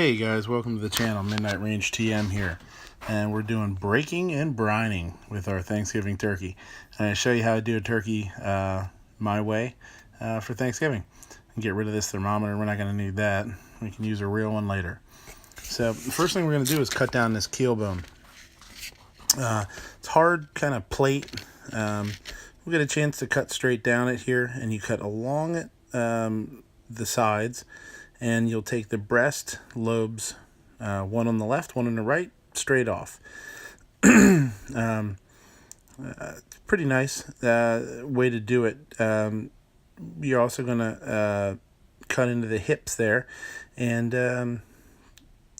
Hey guys, welcome to the channel. Midnight Range TM here, and we're doing breaking and brining with our Thanksgiving turkey. And I show you how to do a turkey my way for Thanksgiving. And get rid of this thermometer. We're not going to need that. We can use a real one later. So the first thing we're going to do is cut down this keel bone. It's hard kind of plate. We'll get a chance to cut straight down it here, and you cut along it, the sides. And you'll take the breast lobes, one on the left, one on the right, straight off. Pretty nice way to do it. You're also going to cut into the hips there, and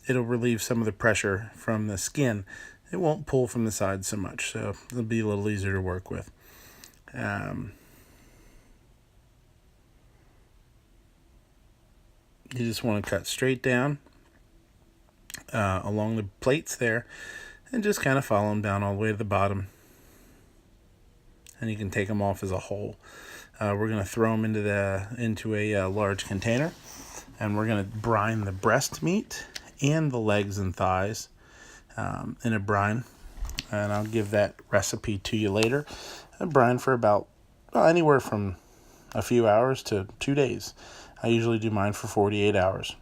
it'll relieve some of the pressure from the skin. It won't pull from the sides so much, so it'll be a little easier to work with. You just want to cut straight down along the plates there, and just kind of follow them down all the way to the bottom. And you can take them off as a whole. We're going to throw them into a large container, and we're going to brine the breast meat and the legs and thighs in a brine. And I'll give that recipe to you later. I brine for about anywhere from a few hours to 2 days. I usually do mine for 48 hours.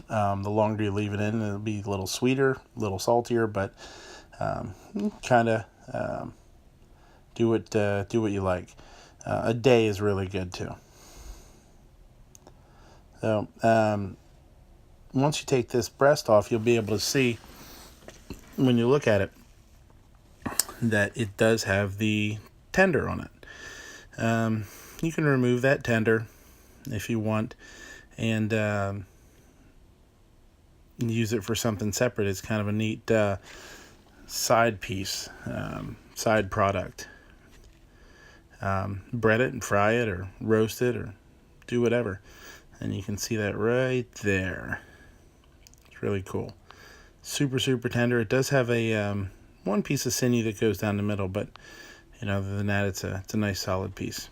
The longer you leave it in, it'll be a little sweeter, a little saltier, but kind of do what you like. A day is really good too. So once you take this breast off, you'll be able to see when you look at it that it does have the tender on it. You can remove that tender if you want, and use it for something separate. It's kind of a neat side piece, side product. Bread it and fry it, or roast it, or do whatever. And you can see that right there. It's really cool. Super tender. It does have a one piece of sinew that goes down the middle, but other than that, it's a nice solid piece.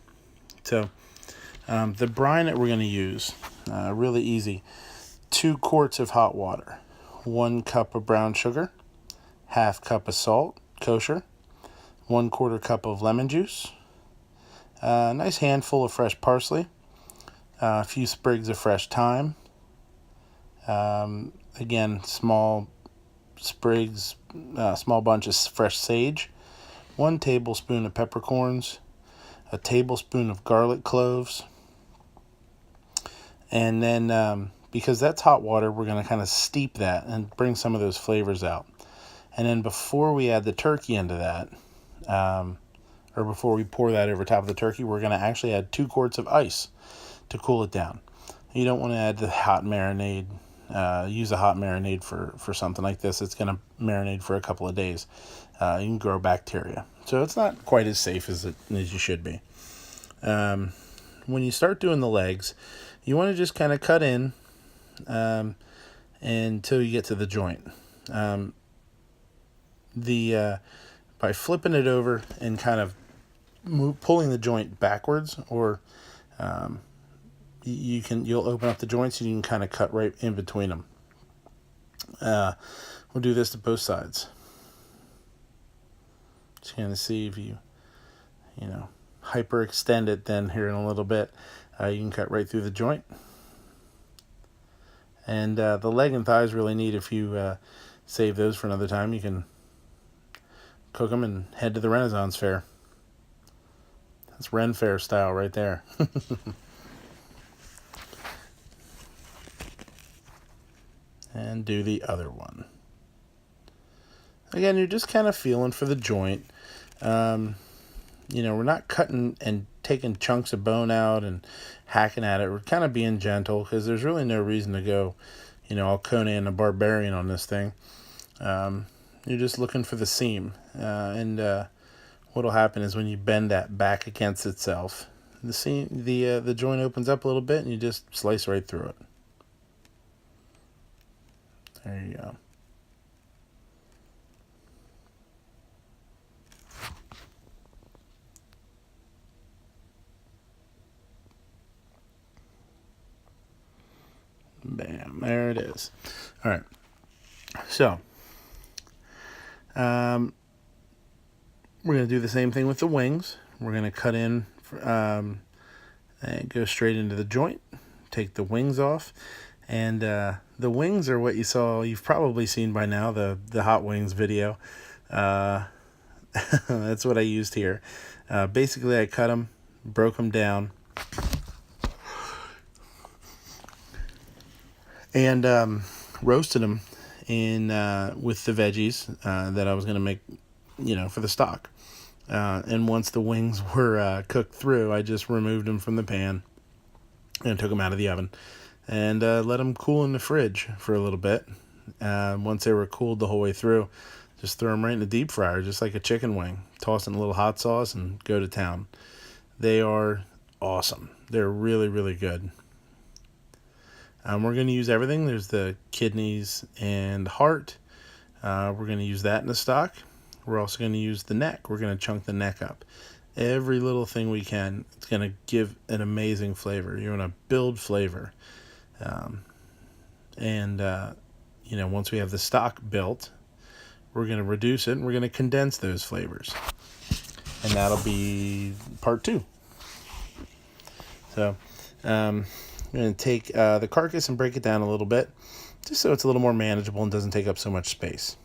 So the brine that we're going to use, really easy. 2 quarts of hot water, 1 cup of brown sugar, ½ cup of salt, kosher, 1/4 cup of lemon juice, a nice handful of fresh parsley, a few sprigs of fresh thyme, again, small sprigs, small bunch of fresh sage, 1 tablespoon of peppercorns, a tablespoon of garlic cloves, and then because that's hot water, we're going to kind of steep that and bring some of those flavors out. And then before we add the turkey into that, or before we pour that over top of the turkey, we're going to actually add 2 quarts of ice to cool it down. You don't want to add the hot marinade. Use a hot marinade for something like this. It's going to marinate for a couple of days. You can grow bacteria. So it's not quite as safe as you should be. When you start doing the legs, you want to just kind of cut in until you get to the joint. By flipping it over and kind of pulling the joint backwards, or you'll open up the joints and you can kind of cut right in between them. We'll do this to both sides. Just going to see if you hyperextend it then here in a little bit. You can cut right through the joint. And the leg and thighs really neat. If you save those for another time, you can cook them and head to the Renaissance Fair. That's Ren Fair style right there. And do the other one. Again, you're just kind of feeling for the joint. We're not cutting and taking chunks of bone out and hacking at it. We're kind of being gentle, because there's really no reason to go, all Conan the Barbarian on this thing. You're just looking for the seam. And what'll happen is when you bend that back against itself, the joint opens up a little bit, and you just slice right through it. There you go. Bam. there it is. All right. So, we're going to do the same thing with the wings. We're going to cut in and go straight into the joint. Take the wings off. And the wings are what you've probably seen by now, the hot wings video. That's what I used here. Basically, I cut them, broke them down, and roasted them in with the veggies that I was going to make, for the stock. And once the wings were cooked through, I just removed them from the pan and took them out of the oven and let them cool in the fridge for a little bit. Once they were cooled the whole way through, just throw them right in the deep fryer, just like a chicken wing. Toss in a little hot sauce and go to town. They are awesome. They're really, really good. We're going to use everything. There's the kidneys and heart. We're going to use that in the stock. We're also going to use the neck. We're going to chunk the neck up. Every little thing we can. It's going to give an amazing flavor. You're going to build flavor. Once we have the stock built, we're going to reduce it and we're going to condense those flavors. And that'll be part 2. So, I'm going to take the carcass and break it down a little bit, just so it's a little more manageable and doesn't take up so much space.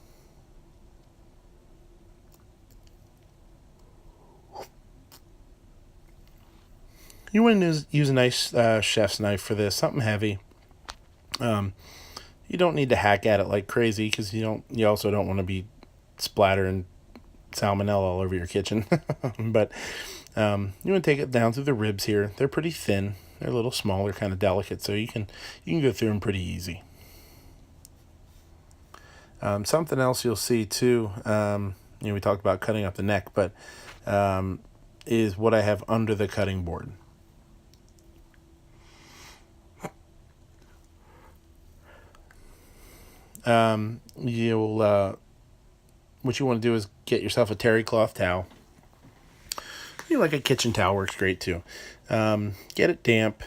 You want to use a nice chef's knife for this, something heavy. You don't need to hack at it like crazy because you also don't want to be splattering salmonella all over your kitchen. But you want to take it down through the ribs here. They're pretty thin. They're a little small. They're kind of delicate, so you can go through them pretty easy. Something else you'll see too. We talked about cutting up the neck, but is what I have under the cutting board. What you want to do is get yourself a terry cloth towel. Like a kitchen towel works great too. Get it damp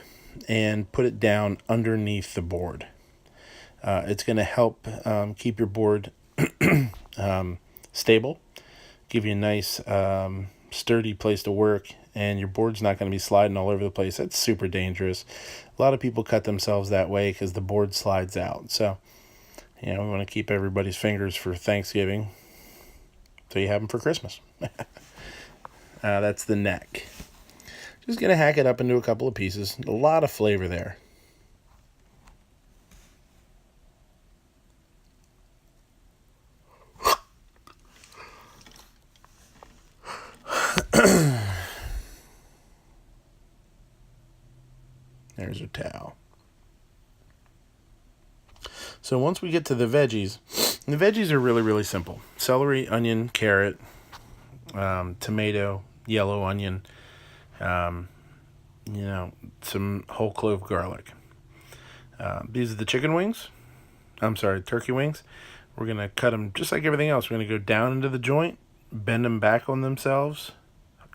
and put it down underneath the board. It's going to help keep your board stable, give you a nice sturdy place to work, and your board's not going to be sliding all over the place. That's super dangerous. A lot of people cut themselves that way because the board slides out. So, we want to keep everybody's fingers for Thanksgiving so you have them for Christmas. That's the neck. Just going to hack it up into a couple of pieces. A lot of flavor there. There's a towel. So once we get to the veggies are really, really simple. Celery, onion, carrot, tomato, yellow onion, some whole clove garlic. These are the turkey wings. We're going to cut them just like everything else. We're going to go down into the joint, bend them back on themselves,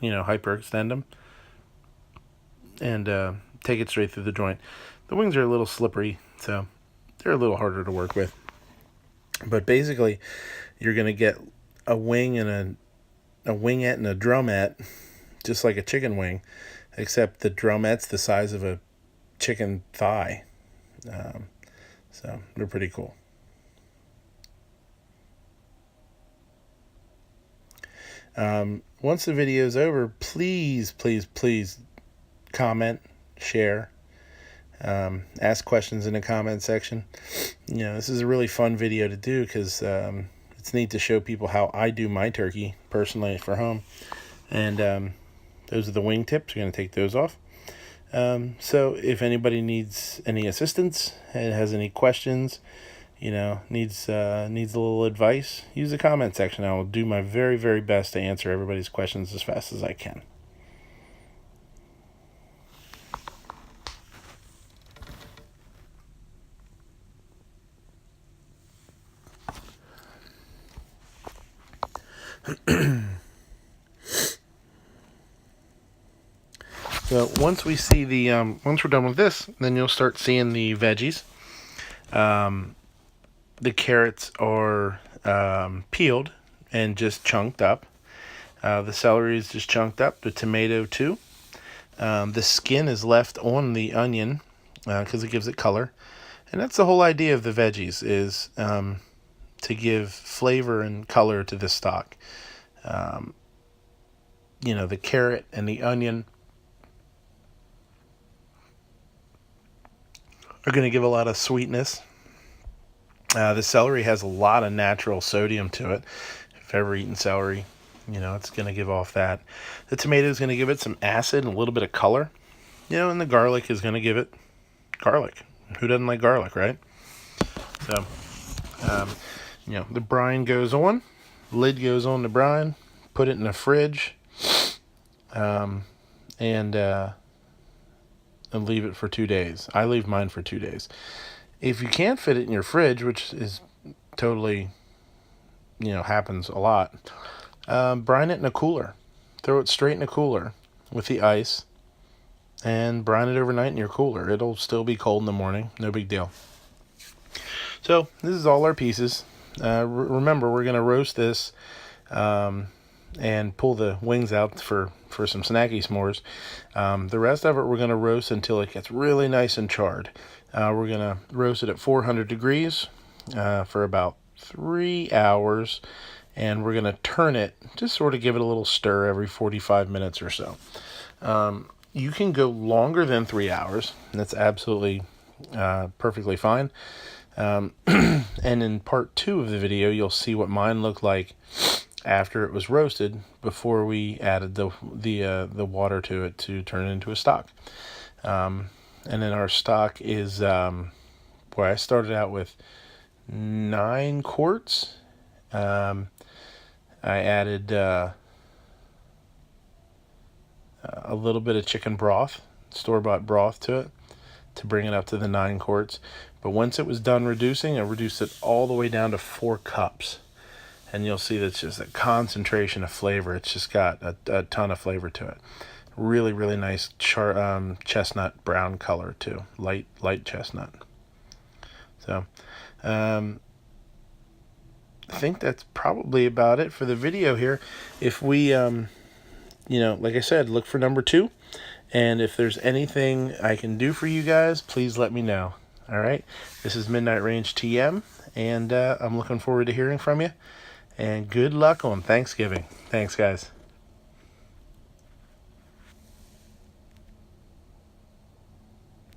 hyperextend them, and take it straight through the joint. The wings are a little slippery, so they're a little harder to work with. But basically, you're going to get a wing and a wingette and a drumette, just like a chicken wing, except the drumette's the size of a chicken thigh. So they're pretty cool. Once the video's over, please, please, please comment, share, ask questions in the comment section. This is a really fun video to do because it's neat to show people how I do my turkey personally for home. And those are the wing tips. We're going to take those off. So if anybody needs any assistance and has any questions, needs a little advice, use the comment section. I will do my very, very best to answer everybody's questions as fast as I can. So once we see once we're done with this, then you'll start seeing the veggies. The carrots are peeled and just chunked up. The celery is just chunked up. The tomato too. The skin is left on the onion because it gives it color. And that's the whole idea of the veggies, is to give flavor and color to the stock. The carrot and the onion are going to give a lot of sweetness. The celery has a lot of natural sodium to it. If you've ever eaten celery, it's going to give off that. The tomato is going to give it some acid and a little bit of color. And the garlic is going to give it garlic. Who doesn't like garlic, right? So, the brine goes on. Lid goes on the brine. Put it in the fridge. And leave it for 2 days. I leave mine for 2 days. If you can't fit it in your fridge, which is totally, happens a lot, brine it in a cooler. Throw it straight in a cooler with the ice and brine it overnight in your cooler. It'll still be cold in the morning. No big deal. So this is all our pieces. Remember, we're going to roast this and pull the wings out for some snacky s'mores. The rest of it we're going to roast until it gets really nice and charred. We're going to roast it at 400 degrees for about 3 hours, and we're going to turn it, just sort of give it a little stir every 45 minutes or so. You can go longer than 3 hours. That's absolutely perfectly fine. And in part 2 of the video, you'll see what mine looked like after it was roasted, before we added the water to it to turn it into a stock. And then our stock is, I started out with 9 quarts. I added a little bit of chicken broth, store-bought broth, to it to bring it up to the 9 quarts. But once it was done reducing, I reduced it all the way down to 4 cups. And you'll see that's just a concentration of flavor. It's just got a ton of flavor to it. Really, really nice chestnut brown color too. Light chestnut. So, I think that's probably about it for the video here. If we, like I said, look for number 2. And if there's anything I can do for you guys, please let me know. All right. This is Midnight Range TM, and I'm looking forward to hearing from you. And good luck on Thanksgiving. Thanks, guys.